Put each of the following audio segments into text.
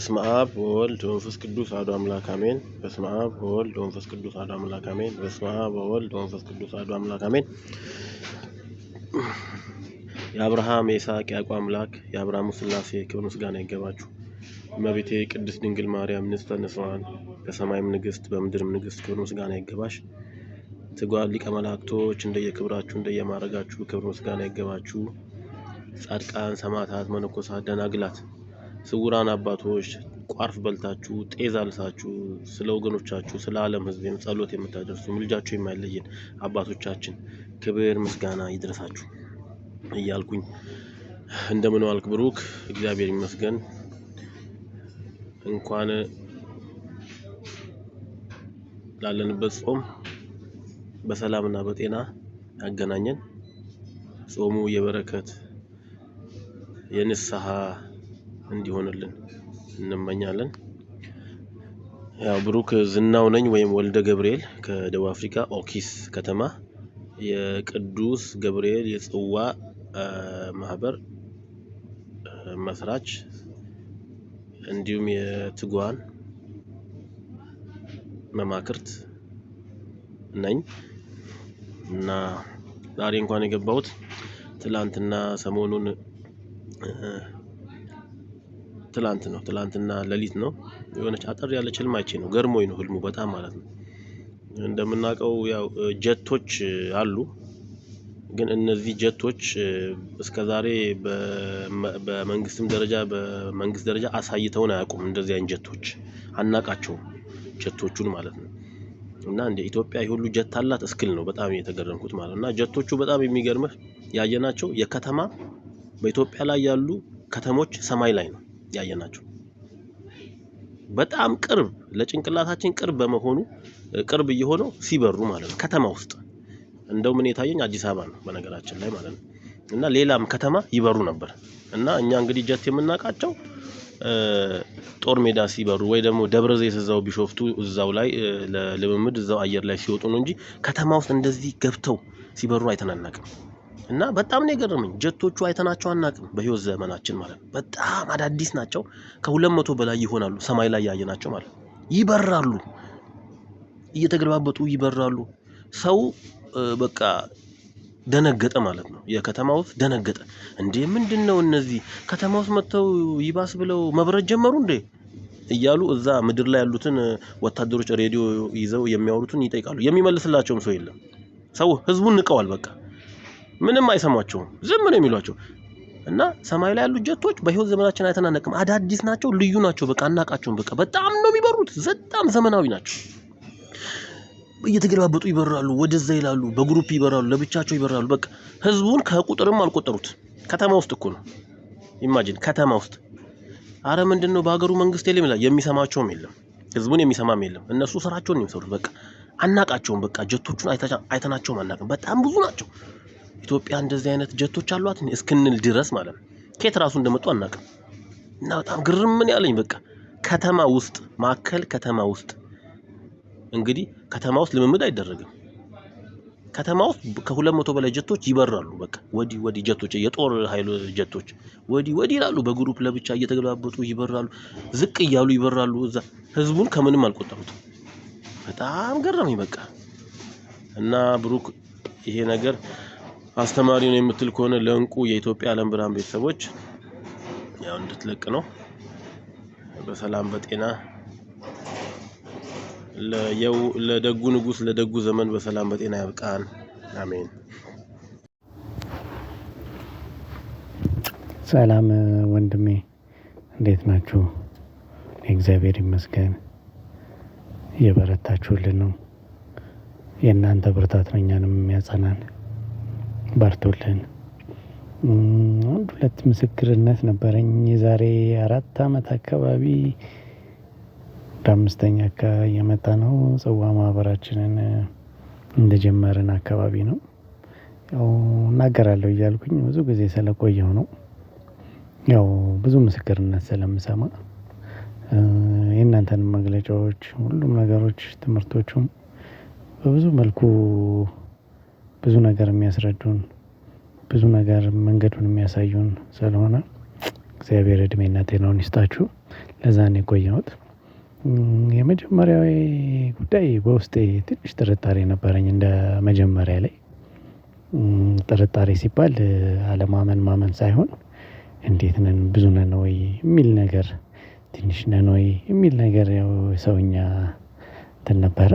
በስመ አብ ወወልድ ወመንፈስ ቅዱስ አሐዱ አምላክ አሜን። በስመ አብ ወወልድ ወመንፈስ ቅዱስ አሐዱ አምላክ አሜን። በስመ አብ ወወልድ ወመንፈስ ቅዱስ አሐዱ አምላክ አሜን። የአብርሃም የይስሐቅ ያዕቆብ አምላክ የአብርሃሙ ሥላሴ ክብር ምስጋና ይገባችሁ። እመቤቴ ቅድስት ድንግል ማርያም ንጽሕተ ንጹሐን በሰማይም ንግሥት በምድርም ንግሥት ክብር ምስጋና ይገባሽ። ትጓን ሊቀ መላእክቶች እንደየክብራችሁ እንደየማዕረጋችሁ ክብር ምስጋና ይገባችሁ። ጻድቃን ሰማዕታት መነኮሳት ደናግላት ስውራን አባቶች ቋርፍ በልታችሁ ጤዛ ልሳችሁ ስለ ወገኖቻችሁ ስለ ዓለም ሕዝብ ጸሎት የምታደርሱ ምልጃችሁ የማይለየን አባቶቻችን ክብር ምስጋና ይድረሳችሁ እያልኩኝ እንደምን ዋልክ ብሩክ? እግዚአብሔር ይመስገን። እንኳን ላለንበት ጾም በሰላምና በጤና ያገናኘን። ጾሙ የበረከት የንስሐ እንዲሆንልን እንመኛለን። ያው ብሩክ ዝናው ነኝ ወይም ወልደ ገብርኤል ከደቡብ አፍሪካ ኦኪስ ከተማ የቅዱስ ገብርኤል የጽዋ ማህበር መስራች እንዲሁም የትጓን መማክርት ነኝ እና ዛሬ እንኳን የገባሁት ትላንትና ሰሞኑን ትላንትና ሌሊት ነው። የሆነች አጠር ያለች ህልም አይቼ ነው ገርሞኝ ነው ህልሙ በጣም ማለት ነው። እንደምናውቀው ያው ጀቶች አሉ፣ ግን እነዚህ ጀቶች እስከዛሬ በመንግስት ደረጃ አሳይተውን አያውቁም። እንደዚህ አይነት ጀቶች አናቃቸውም ጀቶቹን ማለት ነው። እና እንደ ኢትዮጵያ ሁሉ ጀት አላት እስክል ነው በጣም የተገረምኩት ማለት ነው። እና ጀቶቹ በጣም የሚገርምህ ያየናቸው የከተማ በኢትዮጵያ ላይ ያሉ ከተሞች ሰማይ ላይ ነው ያየናቸው። በጣም ቅርብ ለጭንቅላታችን ቅርብ በመሆኑ ቅርብ እየሆነው ሲበሩ ማለት ነው ከተማ ውስጥ። እንደው ምን የታየኝ አዲስ አበባ ነው በነገራችን ላይ ማለት ነው። እና ሌላም ከተማ ይበሩ ነበር። እና እኛ እንግዲህ ጀት የምናቃቸው ጦር ሜዳ ሲበሩ ወይ ደግሞ ደብረ ዘይት እዛው ቢሾፍቱ እዛው ላይ ለልምምድ እዛው አየር ላይ ሲወጡ ነው እንጂ ከተማ ውስጥ እንደዚህ ገብተው ሲበሩ አይተናናቅም። እና በጣም ነው የገረመኝ። ጀቶቹ አይተናቸው አናቅም በህይወት ዘመናችን ማለት ነው። በጣም አዳዲስ ናቸው። ከ200 በላይ ይሆናሉ ሰማይ ላይ ያየናቸው ማለት ነው። ይበራሉ፣ እየተገለባበጡ ይበራሉ። ሰው በቃ ደነገጠ ማለት ነው። የከተማ ውስጥ ደነገጠ። እንዴ ምንድነው እነዚህ ከተማ ውስጥ መጥተው ይባስ ብለው መብረር ጀመሩ እንዴ እያሉ እዛ ምድር ላይ ያሉትን ወታደሮች ሬዲዮ ይዘው የሚያወሩትን ይጠይቃሉ። የሚመልስላቸውም ሰው የለም። ሰው ህዝቡን ንቀዋል። በቃ ምንም አይሰማቸውም፣ ዝም ነው የሚሏቸው። እና ሰማይ ላይ ያሉ ጀቶች በህይወት ዘመናችን አይተናነቅም። አዳዲስ ናቸው፣ ልዩ ናቸው። በቃ አናቃቸውም። በቃ በጣም ነው የሚበሩት። በጣም ዘመናዊ ናቸው። እየተገለባበጡ ይበራሉ፣ ወደዛ ይላሉ፣ በግሩፕ ይበራሉ፣ ለብቻቸው ይበራሉ። በቃ ህዝቡን ከቁጥርም አልቆጠሩት። ከተማ ውስጥ እኮ ነው ኢማጂን፣ ከተማ ውስጥ። አረ ምንድነው በአገሩ መንግስት የለም ይላል፣ የሚሰማቸውም የለም፣ ህዝቡን የሚሰማም የለም። እነሱ ስራቸውን ነው የሚሰሩት። በቃ አናቃቸውም። በቃ ጀቶቹን አይተናቸውም አናቅም። በጣም ብዙ ናቸው። ኢትዮጵያ እንደዚህ አይነት ጀቶች አሏት እስክንል ድረስ ማለት ነው። ከየት ራሱ እንደመጡ አናቅም። እና በጣም ግርም ምን ያለኝ በቃ ከተማ ውስጥ ማከል ከተማ ውስጥ እንግዲህ ከተማ ውስጥ ልምምድ አይደረግም። ከተማ ውስጥ ከ200 በላይ ጀቶች ይበራሉ። በቃ ወዲ ጀቶች የጦር ኃይል ጀቶች ወዲ ይላሉ። በግሩፕ ለብቻ እየተገለባበጡ ይበራሉ፣ ዝቅ እያሉ ይበራሉ። እዛ ህዝቡን ከምንም አልቆጠሩትም። በጣም ገረመኝ በቃ። እና ብሩክ ይሄ ነገር አስተማሪ ነው የምትል ከሆነ ለእንቁ የኢትዮጵያ ዓለም ብርሃን ቤተሰቦች ያው እንድትለቅ ነው። በሰላም በጤና ለደጉ ንጉስ ለደጉ ዘመን በሰላም በጤና ያብቃን። አሜን። ሰላም ወንድሜ፣ እንዴት ናችሁ? እግዚአብሔር ይመስገን የበረታችሁልን ነው። የእናንተ ብርታት ነው እኛንም የሚያጸናን። ባርቶልን። አንድ ሁለት ምስክርነት ነበረኝ። የዛሬ 4 አመት አካባቢ በአምስተኛ አካባቢ የመጣ ነው። ጽዋ ማህበራችንን እንደጀመርን አካባቢ ነው። ያው እናገራለሁ እያልኩኝ ብዙ ጊዜ ስለቆየው ነው። ያው ብዙ ምስክርነት ስለምሰማ የእናንተን መግለጫዎች፣ ሁሉም ነገሮች፣ ትምህርቶቹም በብዙ መልኩ ብዙ ነገር የሚያስረዱን ብዙ ነገር መንገዱን የሚያሳዩን ስለሆነ እግዚአብሔር እድሜና ጤናውን ይስጣችሁ። ለዛ ነው የቆየሁት። የመጀመሪያው ጉዳይ በውስጤ ትንሽ ጥርጣሬ ነበረኝ እንደ መጀመሪያ ላይ ጥርጣሬ ሲባል አለማመን ማመን ሳይሆን እንዴት ነን ብዙ ነን ወይ የሚል ነገር ትንሽ ነን ወይ የሚል ነገር ያው ሰውኛ እንትን ነበረ።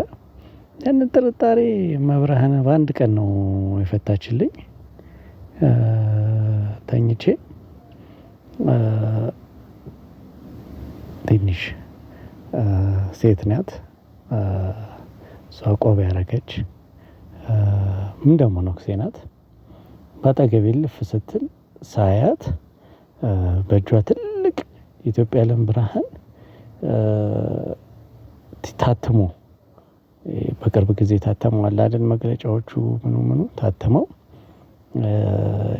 ያንን ጥርጣሬ መብርሃን በአንድ ቀን ነው የፈታችልኝ። ተኝቼ ትንሽ ሴት ናት እሷ ቆብ ያደረገች እንደ መነኩሴ ናት። በአጠገቤ እልፍ ስትል ሳያት በእጇ ትልቅ የኢትዮጵያ ዓለም ብርሃን ታትሞ በቅርብ ጊዜ ታተመዋል አይደል መግለጫዎቹ ምኑ ታተመው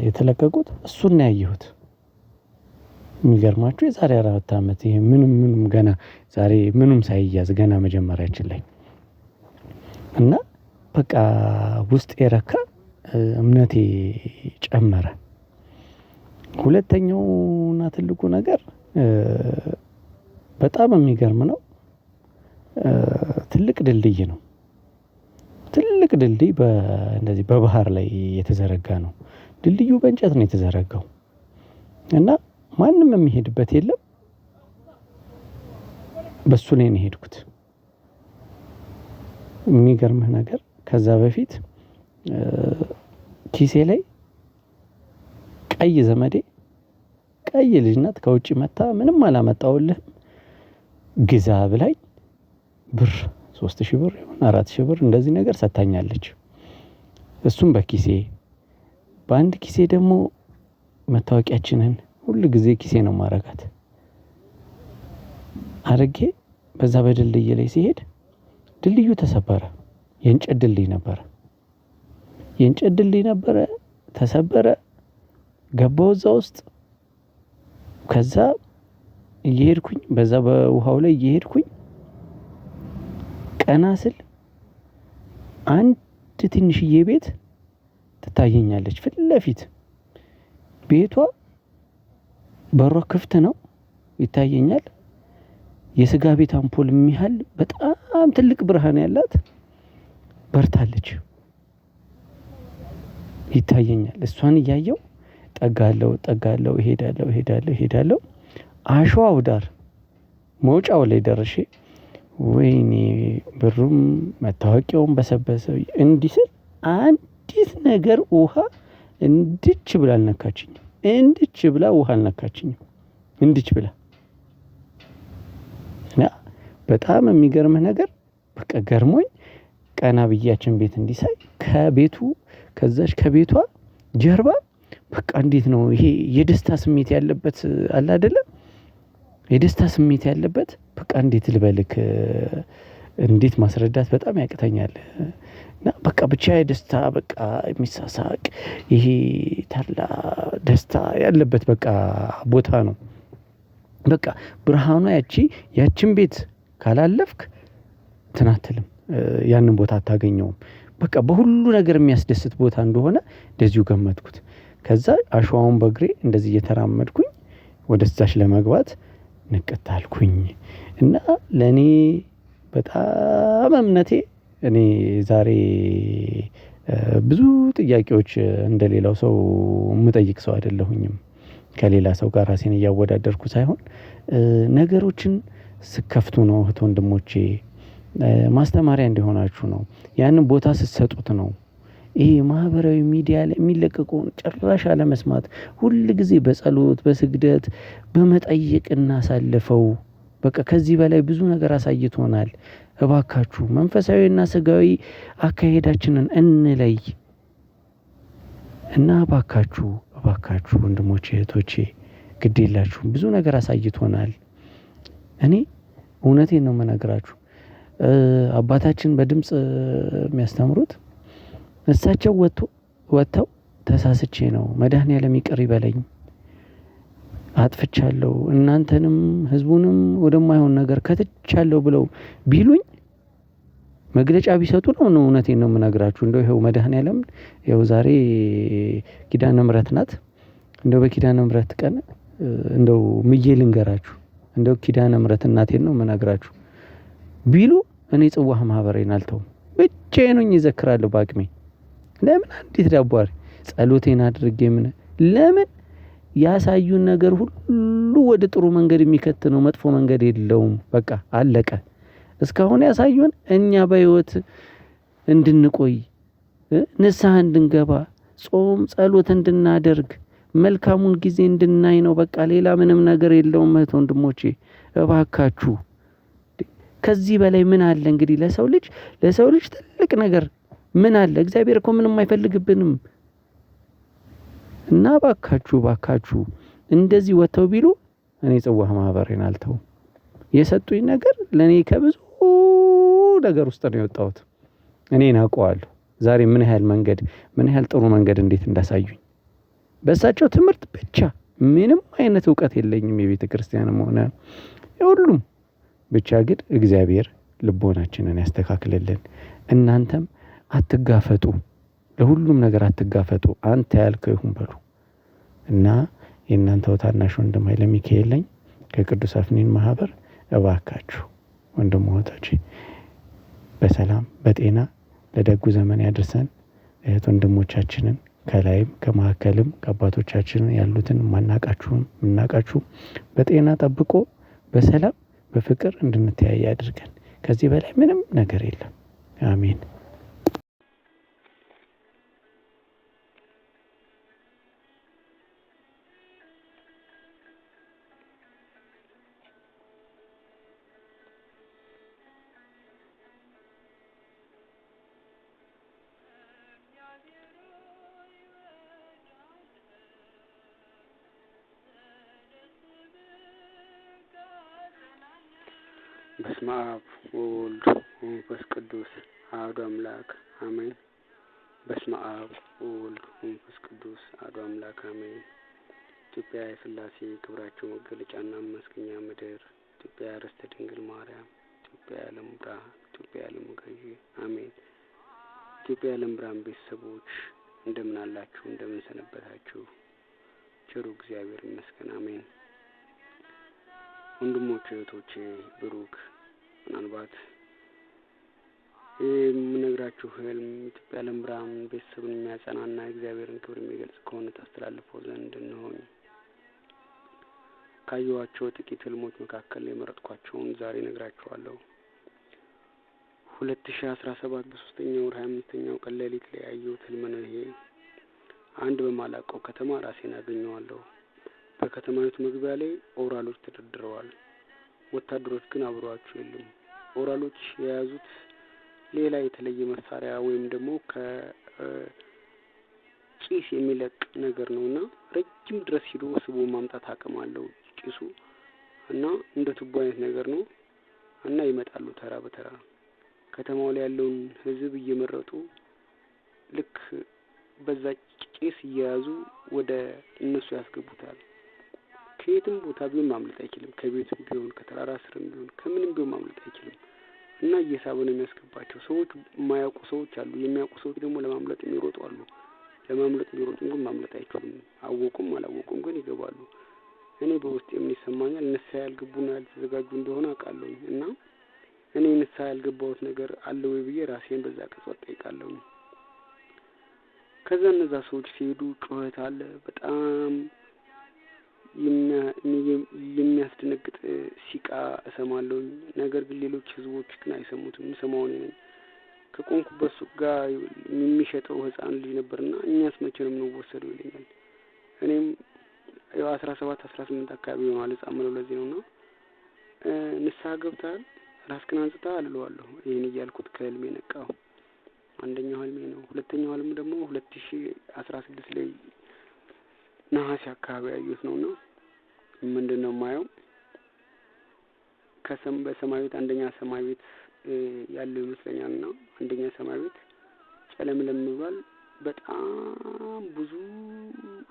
የተለቀቁት እሱን ነው ያየሁት። የሚገርማችሁ የዛሬ 4 አመት ይሄ ምንም ገና ዛሬ ምንም ሳይያዝ ገና መጀመሪያችን ላይ እና በቃ ውስጥ የረካ እምነቴ ጨመረ። ሁለተኛውና ትልቁ ነገር በጣም የሚገርም ነው። ትልቅ ድልድይ ነው። ትልቅ ድልድይ እንደዚህ በባህር ላይ የተዘረጋ ነው። ድልድዩ በእንጨት ነው የተዘረጋው እና ማንም የሚሄድበት የለም። በሱ ላይ ነው የሄድኩት። የሚገርምህ ነገር ከዛ በፊት ኪሴ ላይ ቀይ ዘመዴ ቀይ ልጅ ናት ከውጪ መታ ምንም አላመጣውልህም ግዛ ብላኝ ብር 3000 ብር ይሁን 4000 ብር እንደዚህ ነገር ሰታኛለች። እሱም በኪሴ በአንድ ኪሴ ደግሞ መታወቂያችንን ሁሉ ጊዜ ኪሴ ነው ማረጋት አርጌ በዛ በድልድይ ላይ ሲሄድ ድልድዩ ተሰበረ። የእንጨት ድልድይ ነበረ። የእንጨት ድልድይ ነበረ ተሰበረ። ገባው እዛ ውስጥ ከዛ እየሄድኩኝ በዛ በውሃው ላይ እየሄድኩኝ ቀና ስል አንድ ትንሽዬ ቤት ትታየኛለች ፊት ለፊት። ቤቷ በሯ ክፍት ነው ይታየኛል። የስጋ ቤት አምፖል የሚያህል በጣም ትልቅ ብርሃን ያላት በርታለች ይታየኛል። እሷን እያየው ጠጋለው እሄዳለሁ። አሸዋው ዳር መውጫው ላይ ደርሼ ወይኔ ብሩም መታወቂያውን በሰበሰው እንዲህ ስል አንዲት ነገር ውሃ እንድች ብላ አልነካችኝም። እንድች ብላ ውሃ አልነካችኝም። እንድች ብላ እና በጣም የሚገርምህ ነገር በቃ ገርሞኝ ቀና ብያችን ቤት እንዲሳይ ከቤቷ ጀርባ በቃ እንዴት ነው ይሄ የደስታ ስሜት ያለበት አለ አይደለም? የደስታ ስሜት ያለበት በቃ እንዴት ልበልክ እንዴት ማስረዳት በጣም ያቅተኛል። እና በቃ ብቻ የደስታ በቃ የሚሳሳቅ ይሄ ታላ ደስታ ያለበት በቃ ቦታ ነው። በቃ ብርሃኗ ያቺን ቤት ካላለፍክ ትናትልም ያንን ቦታ አታገኘውም። በቃ በሁሉ ነገር የሚያስደስት ቦታ እንደሆነ እንደዚሁ ገመትኩት። ከዛ አሸዋውን በእግሬ እንደዚህ እየተራመድኩኝ ወደዛች ለመግባት ንቅት አልኩኝ እና ለኔ በጣም እምነቴ እኔ ዛሬ ብዙ ጥያቄዎች እንደሌላው ሰው የምጠይቅ ሰው አይደለሁኝም። ከሌላ ሰው ጋር ራሴን እያወዳደርኩ ሳይሆን ነገሮችን ስከፍቱ ነው እህት ወንድሞቼ ማስተማሪያ እንዲሆናችሁ ነው። ያንን ቦታ ስትሰጡት ነው። ይሄ ማህበራዊ ሚዲያ ላይ የሚለቀቀውን ጭራሽ አለመስማት ሁል ጊዜ በጸሎት በስግደት በመጠየቅ እናሳልፈው። በቃ ከዚህ በላይ ብዙ ነገር አሳይቶናል። እባካችሁ መንፈሳዊና ስጋዊ አካሄዳችንን እንለይ እና እባካችሁ ወንድሞቼ እህቶቼ ግድ የላችሁም ብዙ ነገር አሳይቶናል። እኔ እውነቴን ነው የምነግራችሁ። አባታችን በድምጽ የሚያስተምሩት እሳቸው ወጥተው ተሳስቼ ነው መድኃኒዓለም ይቅር ይበለኝ አጥፍቻለሁ እናንተንም ህዝቡንም ወደማይሆን ነገር ከትቻለሁ ብለው ቢሉኝ መግለጫ ቢሰጡ ነው እውነቴን ነው የምነግራችሁ። እንደው ይሄው መድኃኒዓለም ይሄው ዛሬ ኪዳነ ምህረት ናት። እንደው በኪዳነ ምህረት ቀን እንደው ምዬ ልንገራችሁ እንደው ኪዳነ ምሕረት እናቴን ነው የምነግራችሁ ቢሉ እኔ ጽዋ ማህበሬን አልተውም። ብቻዬን ሆኜ እዘክራለሁ በአቅሜ። ለምን አንዲት ዳቦ ጸሎቴን አድርጌ ለምን ያሳዩን ነገር ሁሉ ወደ ጥሩ መንገድ የሚከት ነው፣ መጥፎ መንገድ የለውም። በቃ አለቀ። እስካሁን ያሳዩን እኛ በህይወት እንድንቆይ ንስሐ እንድንገባ ጾም ጸሎት እንድናደርግ መልካሙን ጊዜ እንድናይ ነው። በቃ ሌላ ምንም ነገር የለውም። እህት ወንድሞቼ እባካችሁ ከዚህ በላይ ምን አለ እንግዲህ? ለሰው ልጅ ትልቅ ነገር ምን አለ? እግዚአብሔር እኮ ምንም አይፈልግብንም። እና ባካችሁ እንደዚህ ወጥተው ቢሉ እኔ ጽዋ ማህበሬን አልተውም። የሰጡኝ ነገር ለኔ ከብዙ ነገር ውስጥ ነው የወጣሁት። እኔን አውቀዋለሁ ዛሬ ምን ያህል ጥሩ መንገድ እንዴት እንዳሳዩኝ። በእሳቸው ትምህርት ብቻ ምንም አይነት እውቀት የለኝም፣ የቤተ ክርስቲያንም ሆነ ሁሉም። ብቻ ግን እግዚአብሔር ልቦናችንን ያስተካክልልን። እናንተም አትጋፈጡ፣ ለሁሉም ነገር አትጋፈጡ። አንተ ያልከው ይሁን በሉ እና የእናንተው ታናሽ ወንድም ኃይለ ሚካኤል ነኝ ከቅዱስ አፍኒን ማህበር። እባካችሁ ወንድሞቼ በሰላም በጤና ለደጉ ዘመን ያድርሰን። እህት ወንድሞቻችንን ከላይም ከመካከልም ከአባቶቻችንን ያሉትን የምናቃችሁ በጤና ጠብቆ በሰላም በፍቅር እንድንተያይ አድርገን። ከዚህ በላይ ምንም ነገር የለም። አሜን። በስመ አብ ወወልድ ወመንፈስ ቅዱስ አሐዱ አምላክ አሜን። በስመ አብ ወወልድ ወመንፈስ ቅዱስ አሐዱ አምላክ አሜን። ኢትዮጵያ የሥላሴ ክብራቸው መገለጫና መመስገኛ ምድር፣ ኢትዮጵያ ርስተ ድንግል ማርያም፣ ኢትዮጵያ የዓለም ብርሃን፣ ኢትዮጵያ የዓለም ገዢ አሜን። ኢትዮጵያ የዓለም ብርሃን ቤተሰቦች እንደምን አላችሁ? እንደምን ሰነበታችሁ? ቸሩ እግዚአብሔር ይመስገን አሜን። ወንድሞቼ እህቶቼ፣ ብሩክ ምናልባት የምነግራችሁ ህልም ኢትዮጵያ የዓለም ብርሃን ቤተሰብን የሚያጸናና እግዚአብሔርን ክብር የሚገልጽ ከሆነ ታስተላልፈው ዘንድ እንሆኝ ካየኋቸው ጥቂት ህልሞች መካከል የመረጥኳቸውን ዛሬ እነግራችኋለሁ። 2017 በ3ኛው ወር 25ኛው ቀን ሌሊት ላይ ያየሁት ህልም ነው ይሄ። አንድ በማላውቀው ከተማ ራሴን አገኘዋለሁ። በከተማይቱ መግቢያ ላይ ኦራሎች ተደርድረዋል። ወታደሮች ግን አብረዋቸው የሉም። ኦራሎች የያዙት ሌላ የተለየ መሳሪያ ወይም ደግሞ ከጭስ የሚለቅ ነገር ነውና ረጅም ድረስ ሂዶ ስቦ ማምጣት አቅም አለው ጭሱ እና እንደ ቱቦ አይነት ነገር ነው እና ይመጣሉ ተራ በተራ ከተማው ላይ ያለውን ህዝብ እየመረጡ ልክ በዛ ጭስ እየያዙ ወደ እነሱ ያስገቡታል። ከየትም ቦታ ቢሆን ማምለጥ አይችልም። ከቤትም ቢሆን ከተራራ ስርም ቢሆን ከምንም ቢሆን ማምለጥ አይችልም እና እየሳቡ ነው የሚያስገባቸው። ሰዎች የማያውቁ ሰዎች አሉ፣ የሚያውቁ ሰዎች ደግሞ ለማምለጥ የሚሮጡ አሉ። ለማምለጥ የሚሮጡም ግን ማምለጥ አይችሉም። አወቁም አላወቁም ግን ይገባሉ። እኔ በውስጤ ምን ይሰማኛል? ንስሐ ያልገቡና ያልተዘጋጁ እንደሆነ አውቃለሁ እና እኔ ንስሐ ያልገባሁት ነገር አለ ወይ ብዬ ራሴን በዛ ቅጽበት ጠይቃለሁ። ከዛ እነዛ ሰዎች ሲሄዱ ጩኸት አለ፣ በጣም የሚያስደነግጥ ሲቃ እሰማለሁ። ነገር ግን ሌሎች ህዝቦች ግን አይሰሙትም። የምሰማው እኔ ነኝ። ከቆምኩበት ሱቅ ጋር የሚሸጠው ህፃን ልጅ ነበርና እኛስ መቼ ነው የምንወሰደው ይለኛል። እኔም ያው 17-18 አካባቢ ሆኗል ህፃን ምለው ለዚህ ነውና ንስሐ ገብተሃል ራስህን አንጽተሃል እለዋለሁ። ይሄን እያልኩት ከህልሜ ነቃሁ። አንደኛው ህልሜ ነው። ሁለተኛው ህልም ደግሞ 2016 ላይ ነሐሴ አካባቢ ያየሁት ነውና ምንድነው የማየው? በሰማይ ቤት አንደኛ ሰማይ ቤት ያለው ይመስለኛልና አንደኛ ሰማይ ቤት ጨለምለም ብሏል። በጣም ብዙ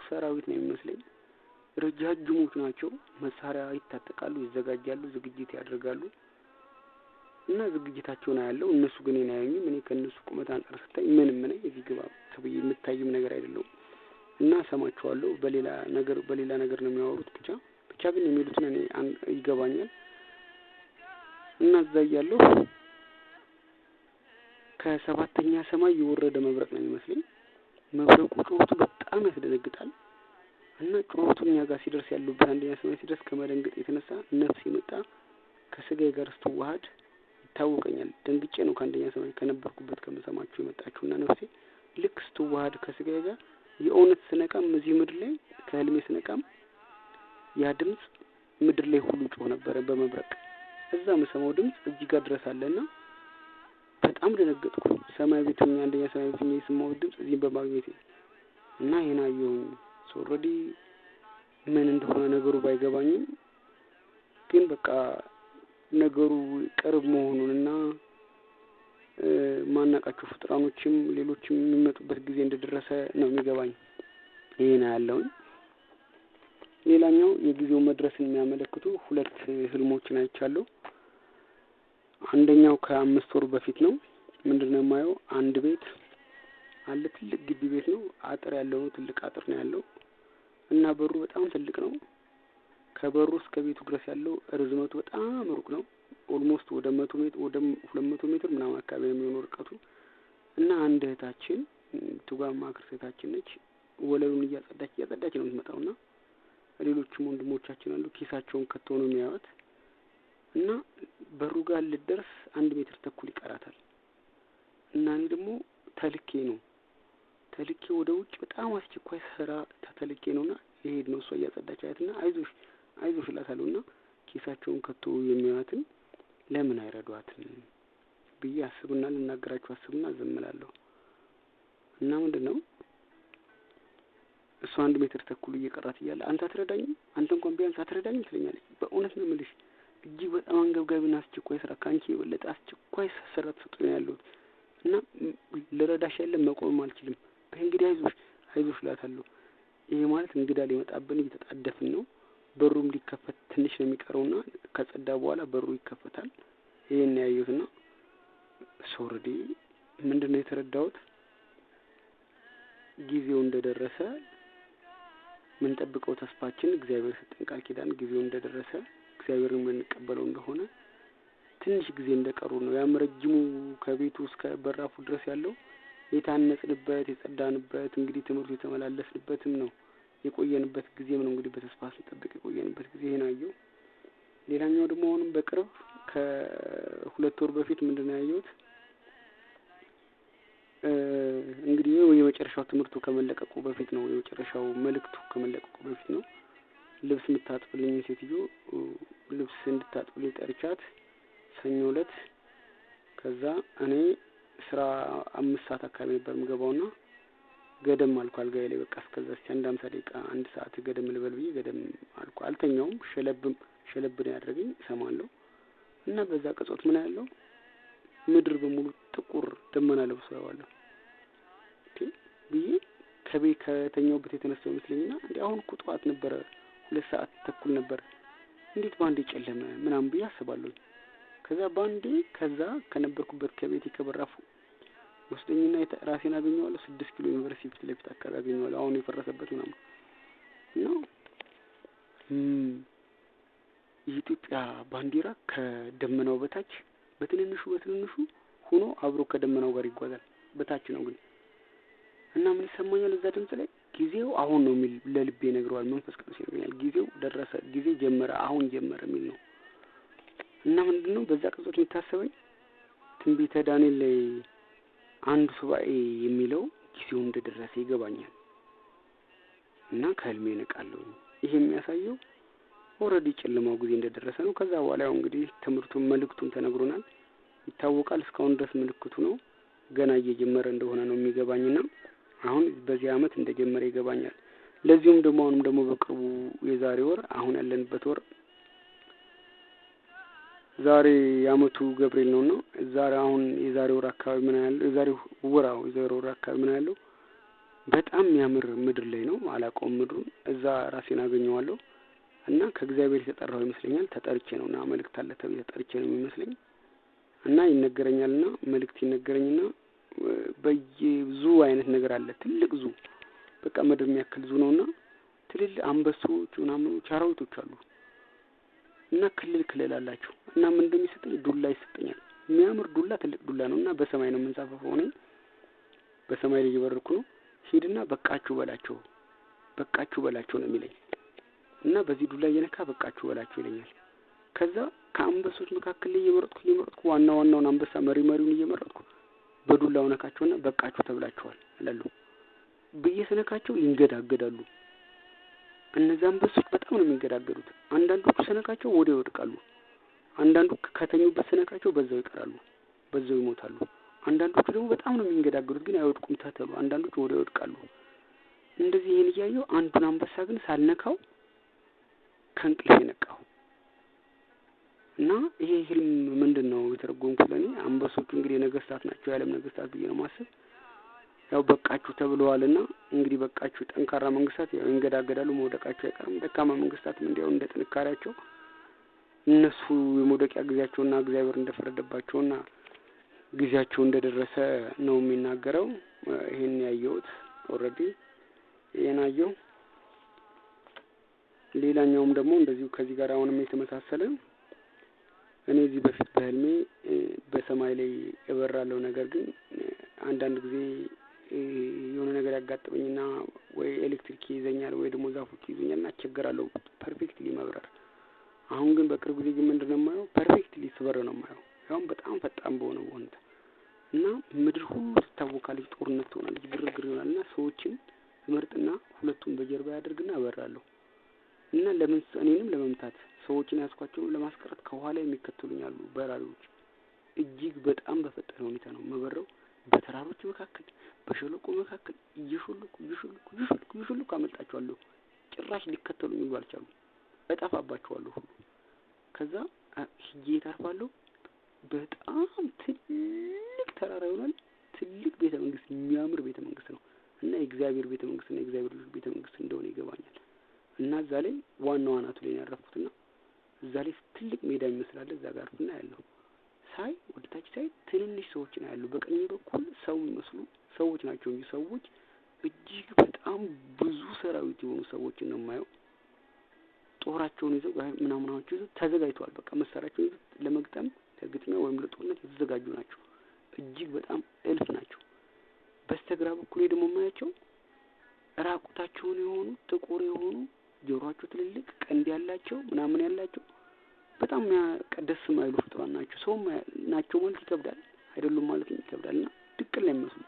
ሰራዊት ነው የሚመስለኝ። ረጃጅሞች ናቸው። መሳሪያ ይታጠቃሉ፣ ይዘጋጃሉ፣ ዝግጅት ያደርጋሉ እና ዝግጅታቸውን አያለው። እነሱ ግን እኔን አያዩኝም። እኔ ከእነሱ ቁመት አንጻር ስታይ ምንም ነኝ። እዚህ ግባ ተብዬ የምታይም ነገር አይደለም እና ሰማቸዋለሁ። በሌላ ነገር ነው የሚያወሩት። ብቻ ብቻ ግን የሚሉትን እኔ ይገባኛል። እና እዛ እያለሁ ከሰባተኛ ሰማይ የወረደ መብረቅ ነው የሚመስለኝ። መብረቁ ጩኸቱ በጣም ያስደነግጣል። እና ጩኸቱ እኛ ጋር ሲደርስ ያለበት አንደኛ ሰማይ ሲደርስ ከመደንገጥ የተነሳ ነፍስ የመጣ ከስጋዬ ጋር ስትዋሃድ ይታወቀኛል። ደንግጬ ነው ከአንደኛ ሰማይ ከነበርኩበት ከመሰማችሁ የመጣችውና ነፍሴ ልክ ስትዋሃድ ከስጋዬ ጋር የእውነት ስነቃም እዚህ ምድር ላይ ከህልሜ ስነቃም ያ ድምጽ ምድር ላይ ሁሉ ጮህ ነበረ በመብረቅ። እዛ የምሰማው ድምጽ እዚህ ጋር ድረስ አለና በጣም ደነገጥኩ። ሰማይ ቤት ሆኜ አንደኛ ሰማይ ቤት ሆኜ የሰማሁት ድምጽ እዚህ በማግኘቴ እና ይሄን አየሁኝ። ኦልሬዲ ምን እንደሆነ ነገሩ ባይገባኝም ግን በቃ ነገሩ ቅርብ መሆኑንና ማናቃቸው ፍጥራኖችም ሌሎችም የሚመጡበት ጊዜ እንደደረሰ ነው የሚገባኝ። ይሄን ያለውን ሌላኛው የጊዜው መድረስን የሚያመለክቱ 2 ህልሞችን አይቻለሁ። አንደኛው ከ5 ወር በፊት ነው። ምንድነው የማየው? አንድ ቤት አለ፣ ትልቅ ግቢ ቤት ነው። አጥር ያለው ትልቅ አጥር ነው ያለው እና በሩ በጣም ትልቅ ነው። ከበሩ እስከ ቤቱ ድረስ ያለው ርዝመቱ በጣም ሩቅ ነው። ኦልሞስት ወደ 100 ሜትር ወደ 200 ሜትር ምናምን አካባቢ የሚሆነው ርቀቱ እና አንድ እህታችን ቱጋማ ክርስቲያናችን ነች። ወለሉን እያጸዳች ነው የምትመጣውና ሌሎችም ወንድሞቻችን አሉ ኪሳቸውን ከተው ነው የሚያዩት እና በሩ ጋር ልደርስ 1 ሜትር ተኩል ይቀራታል። እና እኔ ደግሞ ተልኬ ወደ ውጭ በጣም አስቸኳይ ስራ ተልኬ ነውና ይሄድ ነው። እሷ እያጸዳች አያትና አይዞሽ እላታለሁና ኪሳቸውን ከተው የሚያዩትን ለምን አይረዷትም ብዬ አስብና ልናገራቸው አስብና ዝም እላለሁ። እና ምንድነው እሷ 1 ሜትር ተኩል እየቀራት እያለ አንተ አትረዳኝም፣ አንተ እንኳን ቢያንስ አትረዳኝም ትለኛለች። በእውነት ነው የምልሽ እጅግ በጣም አንገብጋቢና አስቸኳይ ስራ ካንቺ የበለጠ አስቸኳይ ስራ ተሰጥቶኝ ያለሁት እና ልረዳሽ ያለ መቆም አልችልም። እንግዲህ አይዞሽ እላታለሁ። ይሄ ማለት እንግዳ ሊመጣብን እየተጣደፍን ነው። በሩም ሊከፈት ትንሽ ነው የሚቀረውና ከጸዳ በኋላ በሩ ይከፈታል። ይሄን ያየሁትና ኦልሬዲ ምንድነው የተረዳሁት? ጊዜው እንደደረሰ ምን ጠብቀው ተስፋችን እግዚአብሔር ሰጠን ቃል ኪዳን ጊዜው እንደደረሰ እግዚአብሔርን የምንቀበለው እንደሆነ ትንሽ ጊዜ እንደቀሩ ነው። ያም ረጅሙ ከቤቱ እስከ በራፉ ድረስ ያለው የታነጽንበት የጸዳንበት እንግዲህ ትምህርቱ የተመላለስንበትም ነው የቆየንበት ጊዜም ነው። እንግዲህ በተስፋ ስንጠብቅ የቆየንበት ጊዜ ነው ያየው። ሌላኛው ደግሞ አሁንም በቅርብ ከ2 ወር በፊት ምንድነው ያየሁት? እንግዲህ የመጨረሻው ትምህርቱ ከመለቀቁ በፊት ነው፣ የመጨረሻው መልእክቱ ከመለቀቁ በፊት ነው። ልብስ የምታጥብልኝ ሴትዮ ልብስ እንድታጥብልኝ ጠርቻት ሰኞ ዕለት ከዛ እኔ ስራ 5 ሰዓት አካባቢ ነበር የምገባውና ገደም አልኩ አልጋዬ ላይ በቃ እስከዛ 1:50 ደቂቃ 1 ሰዓት ገደም ልበል ብዬ ገደም አልኩ። አልተኛውም። ሸለብ ነው ያደረገኝ እሰማለሁ። እና በዛ ቅጽበት ምን ያለው ምድር በሙሉ ጥቁር ደመና ለብሶ ያዋለሁ ብዬ ከተኛውበት የተነሳው ይመስለኝና እንዴ አሁን እኮ ጠዋት ነበረ 2 ሰዓት ተኩል ነበር እንዴት ባንዴ ጨለመ ምናምን ብዬ አስባለሁ። ከዛ ባንዴ ከነበርኩበት ከቤቴ ከበራፉ ወስደኝና ራሴን አገኘዋለሁ 6 ኪሎ ዩኒቨርሲቲ ፊት ለፊት አካባቢ አገኘዋለሁ። አሁን የፈረሰበት ምናምን ነው። የኢትዮጵያ ባንዲራ ከደመናው በታች በትንንሹ ሆኖ አብሮ ከደመናው ጋር ይጓዛል። በታች ነው ግን እና ምን ይሰማኛል እዛ ድምጽ ላይ ጊዜው አሁን ነው የሚል ለልቤ ነግሯል። መንፈስ ቅዱስ ይነግረኛል ጊዜው ደረሰ፣ ጊዜ ጀመረ፣ አሁን ጀመረ የሚል ነው። እና ምንድነው በዛ ቅጽበት የሚታሰበኝ ትንቢተ ዳንኤል ላይ አንድ ሱባኤ የሚለው ጊዜው እንደደረሰ ይገባኛል እና ከህልሜ ነቃለሁ። ይሄ የሚያሳየው ኦልሬዲ ጨለማው ጊዜ እንደደረሰ ነው። ከዛ በኋላ ያው እንግዲህ ትምህርቱን መልእክቱን ተነግሮናል፣ ይታወቃል። እስካሁን ድረስ ምልክቱ ነው ገና እየጀመረ እንደሆነ ነው የሚገባኝና አሁን በዚህ አመት እንደጀመረ ይገባኛል። ለዚሁም ደግሞ አሁንም ደግሞ በቅርቡ የዛሬ ወር አሁን ያለንበት ወር ዛሬ ያመቱ ገብርኤል ነውና ዛሬ አሁን የዛሬ ወር አካባቢ ምን ያለው የዛሬ ወር አካባቢ ምን ያለው በጣም የሚያምር ምድር ላይ ነው። አላውቀውም ምድሩን። እዛ ራሴን አገኘዋለሁ እና ከእግዚአብሔር የተጠራው ይመስለኛል። ተጠርቼ ነውና መልእክት አለ ተብዬ ተጠርቼ ነው የሚመስለኝ እና ይነገረኛልና መልእክት ይነገረኝና በየዙ አይነት ነገር አለ። ትልቅ ዙ በቃ ምድር የሚያክል ዙ ነውና ትልልቅ አንበሶች ምናምኖች አራዊቶች አሉ እና ክልል አላቸው እና ምን እንደሚሰጠኝ ዱላ ይሰጠኛል። የሚያምር ዱላ ትልቅ ዱላ ነው እና በሰማይ ነው የምንሳፈፈው። እኔ በሰማይ ላይ እየበረርኩ ነው። ሂድና በቃችሁ በላቸው ነው የሚለኝ እና በዚህ ዱላ እየነካ በቃችሁ በላቸው ይለኛል። ከዛ ከአንበሶች መካከል ላይ እየመረጥኩ ዋናውን አንበሳ መሪውን እየመረጥኩ በዱላው ነካቸውና በቃችሁ ተብላችኋል እላለሁ ብዬ ስነካቸው ይንገዳገዳሉ። እነዛ አንበሶች በጣም ነው የሚንገዳገዱት። አንዳንዶቹ ስነካቸው ወዲያው ይወድቃሉ። አንዳንዱ ከተኙበት ስነካቸው በዛው ይቀራሉ፣ በዛው ይሞታሉ። አንዳንዶቹ ደግሞ በጣም ነው የሚንገዳገዱት ግን አይወድቁም ተተሉ። አንዳንዶቹ ወዲያው ይወድቃሉ። እንደዚህ ይሄን እያየሁ አንዱን አንበሳ ግን ሳልነካው ከእንቅልፍ ነቃሁ እና ይሄ ህልም ምንድነው የተረጎምኩት ለኔ? አንበሶቹ እንግዲህ ነገስታት ናቸው፣ የዓለም ነገስታት ብዬ ነው ማስብ። ያው በቃችሁ ተብለዋልና እንግዲህ በቃችሁ። ጠንካራ መንግስታት ያው ይንገዳገዳሉ፣ መውደቃቸው አይቀርም። ደካማ መንግስታትም እንዲያው እንደ ጥንካሬያቸው እነሱ የመውደቂያ ጊዜያቸውና እግዚአብሔር እንደፈረደባቸውና ጊዜያቸው እንደደረሰ ነው የሚናገረው። ይሄን ያየሁት ኦልሬዲ ይሄን አየሁ። ሌላኛውም ደግሞ እንደዚሁ ከዚህ ጋር አሁንም የተመሳሰለ እኔ እዚህ በፊት በህልሜ በሰማይ ላይ እበራለሁ። ነገር ግን አንዳንድ ጊዜ የሆነ ነገር ያጋጥመኝና ወይ ኤሌክትሪክ ይዘኛል ወይ ደግሞ ዛፎች ይዘኛልና እቸገራለሁ ፐርፌክትሊ መብረር። አሁን ግን በቅርብ ጊዜ ግን ምንድነው የማየው? ፐርፌክትሊ ስበር ነው የማየው። ያው በጣም ፈጣን በሆነ ሁኔታ እና ምድር ሁሉ ትታወቃለች፣ ጦርነት ትሆናለች፣ ግርግር ይሆናልና ሰዎችን ትመርጥና ሁለቱም በጀርባ ያደርግና እበራለሁ እና እኔንም ለመምታት ሰዎችን ያስኳቸውን ለማስቀረት ከኋላ የሚከተሉኝ አሉ በራሪዎች። እጅግ በጣም በፈጠነ ሁኔታ ነው መበረው። በተራሮች መካከል በሸለቆ መካከል እየሾልኩ አመልጣቸዋለሁ። ጭራሽ ሊከተሉኝ ሁሉ አልቻሉም። እጠፋባቸዋለሁ ሁሉ። ከዛ ሂጄ ታርፋለሁ። በጣም ትልቅ ተራራ ይሆናል። ትልቅ ቤተ መንግስት፣ የሚያምር ቤተ መንግስት ነው እና የእግዚአብሔር ቤተ መንግስት እና የእግዚአብሔር ቤተ መንግስት እንደሆነ ይገባኛል። እና እዛ ላይ ዋናው አናቱ ላይ ያረፍኩትና እዛ ላይ ትልቅ ሜዳ ይመስላል። እዛ ጋር አርፍና ያለው ሳይ ወደ ታች ሳይ ትንንሽ ሰዎችን አያለሁ። በቀኝ በኩል ሰው የሚመስሉ ሰዎች ናቸው እንጂ ሰዎች እጅግ በጣም ብዙ ሰራዊት የሆኑ ሰዎችን ነው የማየው። ጦራቸውን ይዘው ምናምናቸው ይዘው ተዘጋጅተዋል። በቃ መሳሪያቸውን ይዘው ለመግጠም ለግጥሚያ ወይም ለጦርነት የተዘጋጁ ናቸው። እጅግ በጣም እልፍ ናቸው። በስተግራ በኩል ደግሞ የማያቸው ራቁታቸውን የሆኑ ጥቁር የሆኑ ጆሮአቸው ትልልቅ ቀንድ ያላቸው ምናምን ያላቸው በጣም ደስ የማይሉ ፍጡራን ናቸው። ሰው ናቸው ማለት ይከብዳል፣ አይደሉም ማለት ይከብዳልና ድቅል ላይ የሚመስሉ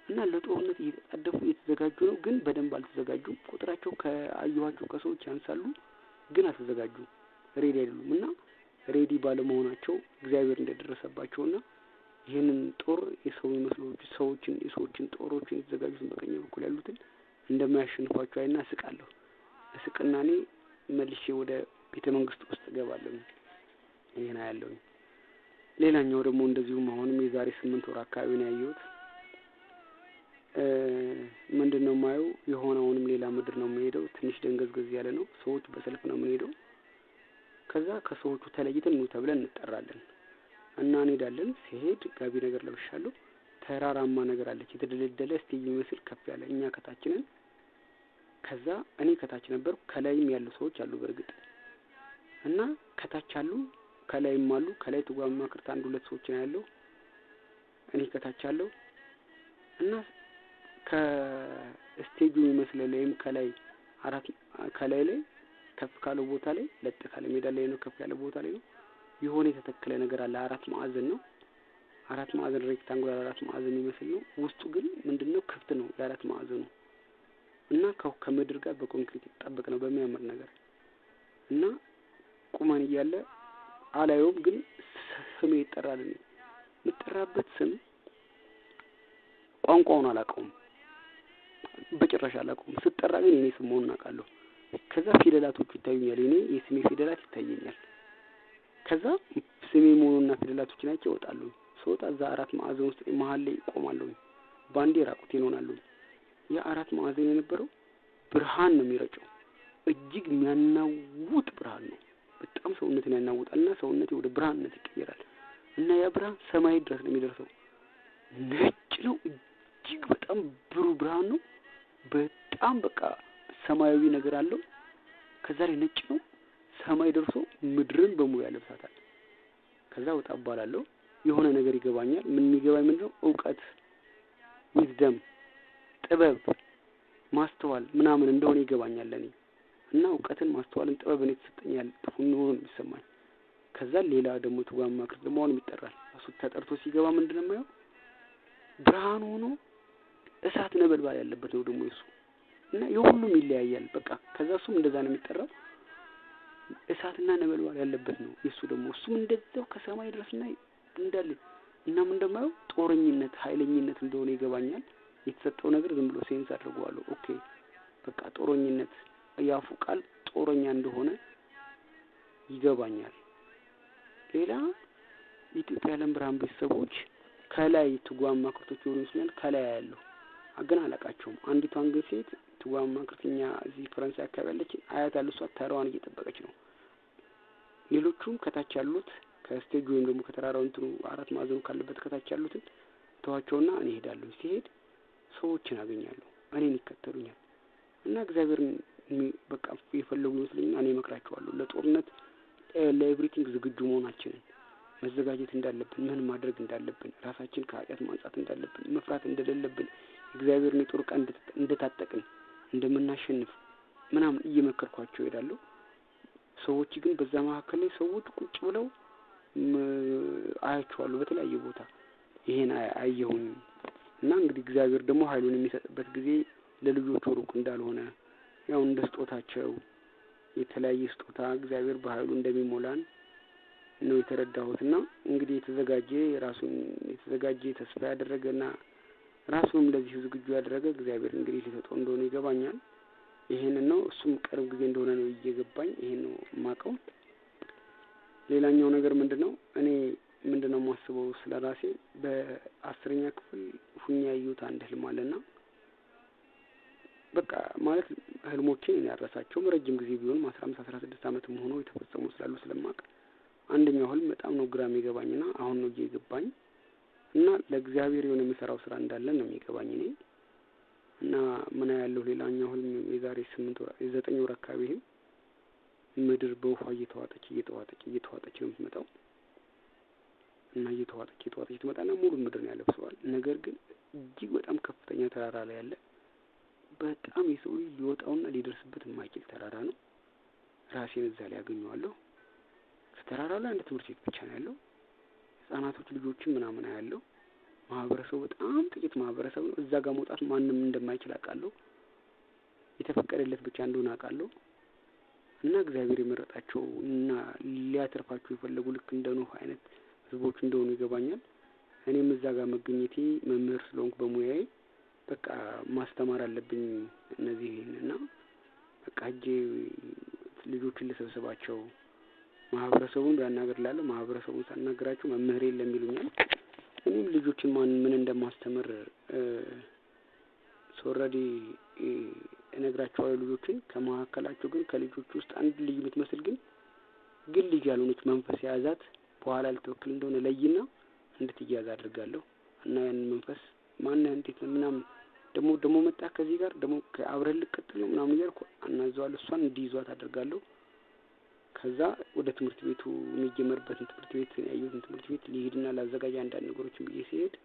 እና ለጦርነት እየተጣደፉ እየተዘጋጁ ነው። ግን በደንብ አልተዘጋጁም። ቁጥራቸው ከአየኋቸው ከሰዎች ያንሳሉ፣ ግን አልተዘጋጁም፣ ሬዲ አይደሉም። እና ሬዲ ባለመሆናቸው እግዚአብሔር እንደደረሰባቸውና ይህንን ጦር የሰው የሚመስሉ የሰዎችን ጦሮችን የተዘጋጁትን በቀኝ በኩል ያሉትን እንደማያሸንፏቸው አይና እስቃለሁ። እስቅና እኔ መልሼ ወደ ቤተ መንግስት ውስጥ እገባለሁ። ይሄን አያለሁ። ሌላኛው ደግሞ እንደዚሁም አሁንም የዛሬ 8 ወር አካባቢ ነው ያየሁት። ምንድነው የማየው? የሆነውንም ሌላ ምድር ነው የምሄደው። ትንሽ ደንገዝገዝ ያለ ነው። ሰዎች በሰልፍ ነው የምንሄደው። ከዛ ከሰዎቹ ተለይተን ነው ተብለን እንጠራለን እና እንሄዳለን። ሲሄድ ጋቢ ነገር ለብሻለሁ። ተራራማ ነገር አለች፣ የተደለደለ ስቴጅ የሚመስል ከፍ ያለ። እኛ ከታች ነን። ከዛ እኔ ከታች ነበር። ከላይም ያሉ ሰዎች አሉ በእርግጥ እና ከታች አሉ ከላይም አሉ። ከላይ ተጓማ ክርታ 1-2 ሰዎች ነው ያለው። እኔ ከታች አለው እና ከስቴጁ የሚመስል ላይም ከላይ ላይ ከፍ ካለው ቦታ ላይ ለጥ ካለ ሜዳ ላይ ነው፣ ከፍ ያለ ቦታ ላይ ነው። የሆነ የተተከለ ነገር አለ። 4 ማዕዘን ነው። 4 ማዕዘን ሬክታንጉላር 4 ማዕዘን የሚመስል ነው። ውስጡ ግን ምንድነው ክፍት ነው የ4 ማዕዘኑ እና ከምድር ጋር በኮንክሪት የተጣበቀ ነው በሚያምር ነገር እና ቁመን እያለ አላየውም። ግን ስሜ ይጠራል። እኔ የምጠራበት ስም ቋንቋውን አላውቀውም፣ በጭራሽ አላውቀውም። ስጠራ ግን የኔ ስም መሆኑን አውቃለሁ። ከዛ ፊደላቶቹ ይታዩኛል። የኔ የስሜ ፊደላት ይታየኛል። ከዛ ስሜ መሆኑንና ፊደላቶቹ ናቸው ይወጣሉ። ስወጣ እዛ 4 ማዕዘን ውስጥ መሀል ላይ ቆማለሁ። ባንዴ ራቁቴን ሆናለሁ። ያ 4 ማዕዘን የነበረው ብርሃን ነው የሚረጨው። እጅግ የሚያናውጥ ብርሃን ነው። በጣም ሰውነትን ያናውጣልና ሰውነቴ ወደ ብርሃንነት ይቀየራል እና ያ ብርሃን ሰማይ ድረስ ነው የሚደርሰው። ነጭ ነው። እጅግ በጣም ብሩህ ብርሃን ነው። በጣም በቃ ሰማያዊ ነገር አለው። ከዛ ላይ ነጭ ነው። ሰማይ ደርሶ ምድርን በሙሉ ያለብሳታል። ከዛ ወጣ እባላለሁ። የሆነ ነገር ይገባኛል። ምን የሚገባኝ ምንድነው? እውቀት፣ ዊዝደም፣ ጥበብ፣ ማስተዋል ምናምን እንደሆነ ይገባኛል ለኔ እና እውቀትን ማስተዋልን ጥበብን የተሰጠኛል ሁሉ ነው የሚሰማኝ። ከዛ ሌላ ደግሞ ትጓም ማክር ደግሞ አሁን ይጠራል። እሱ ተጠርቶ ሲገባ ምንድነው የማየው? ብርሃን ሆኖ እሳት ነበልባል ያለበት ነው ደግሞ እሱ እና የሁሉም ይለያያል። በቃ ከዛ እሱም እንደዛ ነው የሚጠራው። እሳትና ነበልባል ያለበት ነው እሱ ደግሞ እሱም እንደዛው ከሰማይ ድረስና እንዳለ እናም እንደማየው ጦረኝነት፣ ኃይለኝነት እንደሆነ ይገባኛል። የተሰጠው ነገር ዝም ብሎ ሴንስ አድርጓለሁ። ኦኬ በቃ ጦረኝነት ያፉ ቃል ጦረኛ እንደሆነ ይገባኛል። ሌላ ኢትዮጵያ ዓለም ብርሃን ቤተሰቦች ከላይ ትጓም ማክርቶች ወሩ ይመስላል ከላይ ያለው ግን አላቃቸውም። አንዲቷን ግን ሴት ትጓም ማክርትኛ እዚህ ፈረንሳይ አካባቢ ያለች አያት አለሷ ተራዋን እየጠበቀች ነው። ሌሎቹም ከታች ያሉት ከስቴጅ ወይም ደግሞ ከተራራው እንትኑ አራት ማዕዘኑ ካለበት ከታች ያሉትን ተዋቸውና እኔ ሄዳለሁ። ሲሄድ ሰዎችን አገኛለሁ፣ እኔን ይከተሉኛል እና እግዚአብሔርን በቃ የፈለጉ ይመስለኝና እኔ እመክራቸዋለሁ ለጦርነት ለኤቭሪቲንግ ዝግጁ መሆናችንን መዘጋጀት እንዳለብን፣ ምን ማድረግ እንዳለብን፣ ራሳችን ከኃጢአት ማንጻት እንዳለብን፣ መፍራት እንደሌለብን፣ እግዚአብሔርን የጦር ዕቃ እንደታጠቅን እንደምናሸንፍ ምናምን እየመከርኳቸው እሄዳለሁ። ሰዎች ግን በዛ መካከል ላይ ሰዎች ቁጭ ብለው አያቸዋለሁ በተለያየ ቦታ ይሄን አየሁኝ እና እንግዲህ እግዚአብሔር ደግሞ ኃይሉን የሚሰጥበት ጊዜ ለልጆቹ ሩቅ እንዳልሆነ ያው እንደ ስጦታቸው የተለያየ ስጦታ እግዚአብሔር በኃይሉ እንደሚሞላን ነው የተረዳሁትና እንግዲህ የተዘጋጀ ተስፋ ያደረገና ራሱንም ለዚህ ዝግጁ ያደረገ እግዚአብሔር እንግዲህ ሊሰጠው እንደሆነ ይገባኛል። ይሄን ነው እሱም ቅርብ ጊዜ እንደሆነ ነው እየገባኝ ይሄን ነው ማቀው። ሌላኛው ነገር ምንድነው? እኔ ምንድነው ማስበው ስለራሴ በ10ኛ ክፍል ሁኛ ያዩት አንድ ህልም አለና በቃ ማለት ህልሞቼን ያረሳቸው ረጅም ጊዜ ቢሆን 15 16 አመት ሆኖ የተፈጸሙ ስላሉ ስለማቅ አንደኛው ህልም በጣም ነው ግራ የሚገባኝና አሁን ነው እየገባኝ እና ለእግዚአብሔር የሆነ የሚሰራው ስራ እንዳለ ነው የሚገባኝ እኔ እና ምን ያለው ሌላኛው ህልም የዛሬ 9 ወር አካባቢ ምድር በውሃ እየተዋጠች ነው የምትመጣው እና እየተዋጠች ትመጣና ሙሉ ምድር ነው ያለብሰዋል። ነገር ግን እጅግ በጣም ከፍተኛ ተራራ ላይ ያለ በጣም የሰው ልጅ ሊወጣውና ሊደርስበት የማይችል ተራራ ነው። ራሴን እዛ ላይ ያገኘዋለሁ። ተራራው ላይ አንድ ትምህርት ቤት ብቻ ነው ያለው። ህፃናቶች ልጆችን ምናምን ያለው ማህበረሰቡ በጣም ጥቂት ማህበረሰብ ነው። እዛ ጋር መውጣት ማንም እንደማይችል አውቃለሁ። የተፈቀደለት ብቻ እንደሆነ አውቃለሁ። እና እግዚአብሔር የመረጣቸው እና ሊያተርፋቸው የፈለጉ ልክ እንደ ኖህ አይነት ህዝቦች እንደሆኑ ይገባኛል። እኔም እዛ ጋር መገኘቴ መምህር ስለሆንኩ በሙያዬ በቃ ማስተማር አለብኝ እነዚህና በቃ ሄጄ ልጆችን ልሰብስባቸው ማህበረሰቡን ያናገርላለሁ። ማህበረሰቡን ሳናገራቸው መምህር የለም ይሉኛል። እኔም ልጆችን ምን እንደማስተምር ኦልሬዲ እነግራቸዋለሁ። ልጆችን ከመካከላቸው ግን ከልጆች ውስጥ አንድ ልጅ የምትመስል ግን ልጅ ያልሆነች መንፈስ የያዛት በኋላ ልትወክል እንደሆነ ለይና እንድትያዝ አድርጋለሁ እና ያን መንፈስ ማነህ እንዴት ነው ምናምን ደግሞ መጣ ከዚህ ጋር ደግሞ አብረን ልቀጥል ነው ምናምን እያልኩ አናዘዋለሁ። እሷን እንዲይዟት አድርጋለሁ። ከዛ ወደ ትምህርት ቤቱ የሚጀመርበትን ትምህርት ቤት ያየሁትን ትምህርት ቤት ሊሄድና ላዘጋጅ አንዳንድ ነገሮችን ብዬ ሲሄድ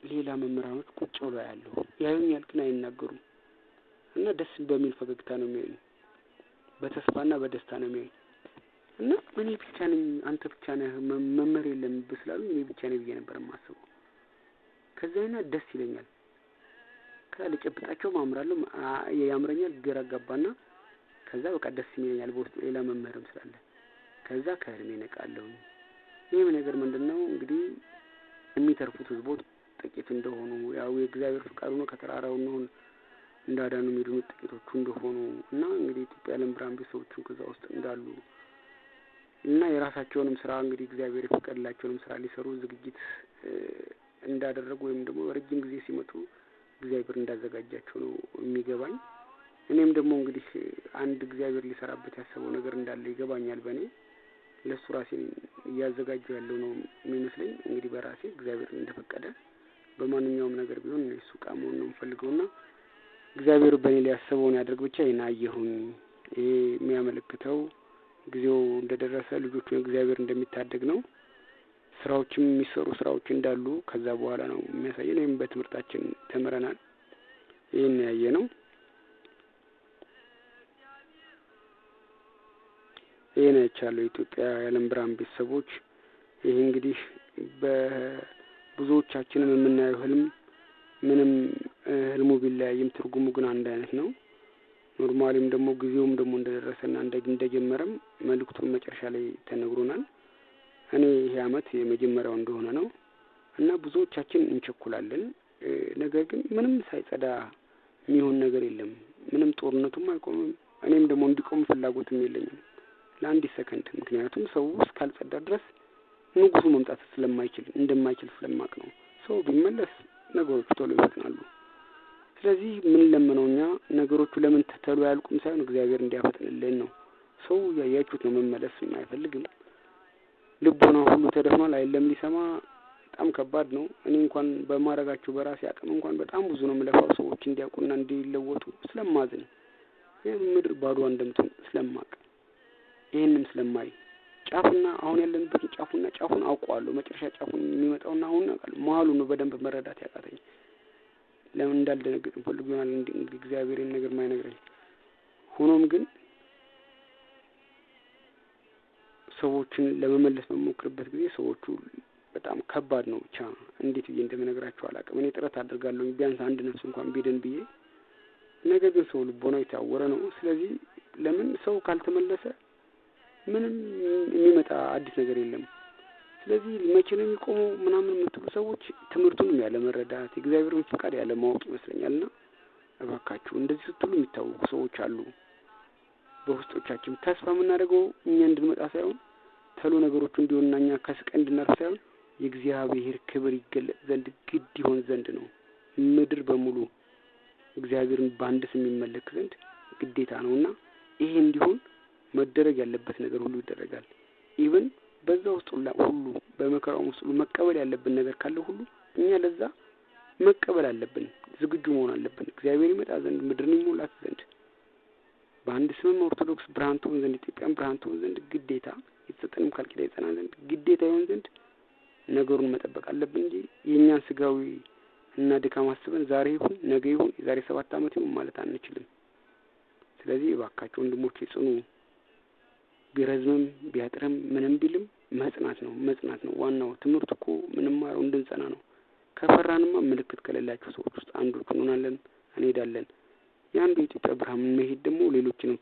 ሌላ መምህራኖች ቁጭ ብለው ያዩኛል ግን አይናገሩም እና ደስ በሚል ፈገግታ ነው የሚያዩኝ። በተስፋና በደስታ ነው የሚያዩኝ እና እኔ ብቻ ነኝ አንተ ብቻ ነህ መምህር የለም ብስላሉኝ እኔ ብቻ ነኝ ብዬ ነበር የማስበው። ከዛና ደስ ይለኛል። ከልጨብጣቸው ማምራለሁ ያምረኛል ግራ ገባና ከዛ በቃ ደስ ይለኛል በውስጥ ሌላ መምህርም ስላለ ከዛ ከህልሜ ነቃለሁ። ይሄም ነገር ምንድነው እንግዲህ የሚተርፉት ህዝቦች ጥቂት እንደሆኑ ያው የእግዚአብሔር ፍቃድ ነው ከተራራው ነው እንዳዳኑ የሚድኑት ጥቂቶቹ እንደሆኑ እና እንግዲህ ኢትዮጵያ ዓለም ብርሃን ቤተሰቦቹ ከዛ ውስጥ እንዳሉ እና የራሳቸውንም ስራ እንግዲህ እግዚአብሔር የፈቀደላቸውንም ስራ ሊሰሩ ዝግጅት እንዳደረጉ ወይም ደግሞ ረጅም ጊዜ ሲመጡ እግዚአብሔር እንዳዘጋጃቸው ነው የሚገባኝ። እኔም ደግሞ እንግዲህ አንድ እግዚአብሔር ሊሰራበት ያሰበው ነገር እንዳለ ይገባኛል። በእኔ ለሱ ራሴን እያዘጋጀው ያለው ነው የሚመስለኝ። እንግዲህ በራሴ እግዚአብሔር እንደፈቀደ በማንኛውም ነገር ቢሆን እሱ ቃ መሆን ነው የምፈልገውና እግዚአብሔር በእኔ ላይ ያሰበውን ያድርግ ብቻ ይሄን አየሁኝ። ይሄ የሚያመለክተው ጊዜው እንደደረሰ ልጆቹን እግዚአብሔር እንደሚታደግ ነው። ስራዎችም የሚሰሩ ስራዎች እንዳሉ ከዛ በኋላ ነው የሚያሳየን። ወይም በትምህርታችን ተምረናል። ይሄን ያየ ነው። ይሄን አይቻለሁ። የኢትዮጵያ የዓለም ብርሃን ቤተሰቦች ይሄ እንግዲህ በብዙዎቻችንም የምናየው ህልም ምንም ህልሙ ቢለያይም ትርጉሙ ግን አንድ አይነት ነው። ኖርማሊም ደግሞ ጊዜውም ደግሞ እንደደረሰና እንደጀመረም መልእክቱን መጨረሻ ላይ ተነግሮናል። እኔ ይሄ አመት የመጀመሪያው እንደሆነ ነው እና ብዙዎቻችን እንቸኩላለን። ነገር ግን ምንም ሳይጸዳ የሚሆን ነገር የለም። ምንም ጦርነቱም አይቆምም። እኔም ደግሞ እንዲቆም ፍላጎትም የለኝም ለአንድ ሰከንድ። ምክንያቱም ሰው እስካልጸዳ ድረስ ንጉሱ መምጣት እንደማይችል ስለማቅ ነው። ሰው ቢመለስ ነገሮች ቶሎ ይፈጥናሉ። ስለዚህ ምን ለምነው እኛ ነገሮቹ ለምን ተተሉ ያልቁም ሳይሆን እግዚአብሔር እንዲያፈጥንልን ነው። ሰው ያያችሁት ነው፣ መመለስ አይፈልግም። ልቦና ሁሉ ተደፍኗል፣ አይለም ሊሰማ። በጣም ከባድ ነው። እኔ እንኳን በማረጋቸው በራሴ አቅም እንኳን በጣም ብዙ ነው የምለፋው ሰዎች እንዲያውቁና እንዲለወጡ ስለማዝን፣ ምድር ባዶ እንደምትሆን ስለማቅ፣ ይሄንም ስለማይ ጫፍና አሁን ያለንበት ጫፉን አውቀዋለሁ። መጨረሻ ጫፉን የሚመጣውና አሁን አውቃለሁ። መሀሉን ነው በደንብ መረዳት ያቃተኝ። ለምን እንዳልደነግጥ ፈልጎ ይሆናል እንግዲህ እግዚአብሔርን ነገር ማይነግረኝ። ሆኖም ግን ሰዎችን ለመመለስ በመሞክርበት ጊዜ ሰዎቹ በጣም ከባድ ነው። ብቻ እንዴት ብዬ እንደምነግራቸው አላውቅም። እኔ ጥረት አድርጋለሁ ቢያንስ አንድ ነፍስ እንኳን ቢድን ብዬ። ነገር ግን ሰው ልቦናው የታወረ ነው። ስለዚህ ለምን ሰው ካልተመለሰ ምንም የሚመጣ አዲስ ነገር የለም። ስለዚህ መቼ ነው የሚቆመው ምናምን የምትሉ ሰዎች ትምህርቱንም ያለ መረዳት የእግዚአብሔርን ፍቃድ ያለ ማወቅ ይመስለኛልና እባካችሁ እንደዚህ ስትሉ የሚታወቁ ሰዎች አሉ። በውስጦቻችን ተስፋ የምናደርገው እኛ እንድንመጣ ሳይሆን ተሎ ነገሮቹ እንዲሆንና እኛ ከስቀን እንድናርፍ ሳይሆን የእግዚአብሔር ክብር ይገለጽ ዘንድ ግድ ይሆን ዘንድ ነው። ምድር በሙሉ እግዚአብሔርን በአንድ ስም የሚመለክ ዘንድ ግዴታ ነውና ይሄ እንዲሆን መደረግ ያለበት ነገር ሁሉ ይደረጋል። ኢቭን በዛ ውስጥ ሁሉ በመከራው ውስጥ መቀበል ያለብን ነገር ካለ ሁሉ እኛ ለዛ መቀበል አለብን፣ ዝግጁ መሆን አለብን። እግዚአብሔር ይመጣ ዘንድ ምድርን ይሞላት ዘንድ በአንድ ስም ኦርቶዶክስ ብርሃን ትሆን ዘንድ ኢትዮጵያን ብርሃን ትሆን ዘንድ ግዴታ የተሰጠንም ቃል ኪዳን ይጸና ዘንድ ግዴታ ይሆን ዘንድ ነገሩን መጠበቅ አለብን እንጂ የእኛን ስጋዊ እና ድካም አስበን ዛሬ ይሁን ነገ ይሁን የዛሬ 7 ዓመት ይሁን ማለት አንችልም። ስለዚህ እባካችሁ ወንድሞቼ ጽኑ። ቢረዝምም ቢያጥርም ምንም ቢልም መጽናት ነው ዋናው። ትምህርቱ እኮ ምንም ማረው እንድንጸና ነው። ከፈራንማ ምልክት ከሌላቸው ሰዎች ውስጥ አንዶች እንሆናለን፣ እንሄዳለን። የአንዱ የኢትዮጵያ ብርሃን መሄድ ደግሞ ሌሎችንም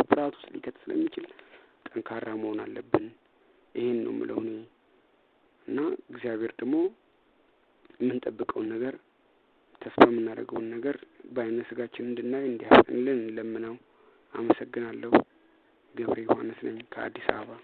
ፍርሃት ውስጥ ሊከት ስለሚችል ጠንካራ መሆን አለብን። ይሄን ነው የምለው እኔ እና እግዚአብሔር ደግሞ የምንጠብቀውን ነገር ተስፋ የምናደርገውን ነገር በዓይነ ስጋችን እንድናይ እንዲያፈጥንልን እንለምነው። አመሰግናለሁ። ገብረ ዮሐንስ ነኝ ከአዲስ አበባ።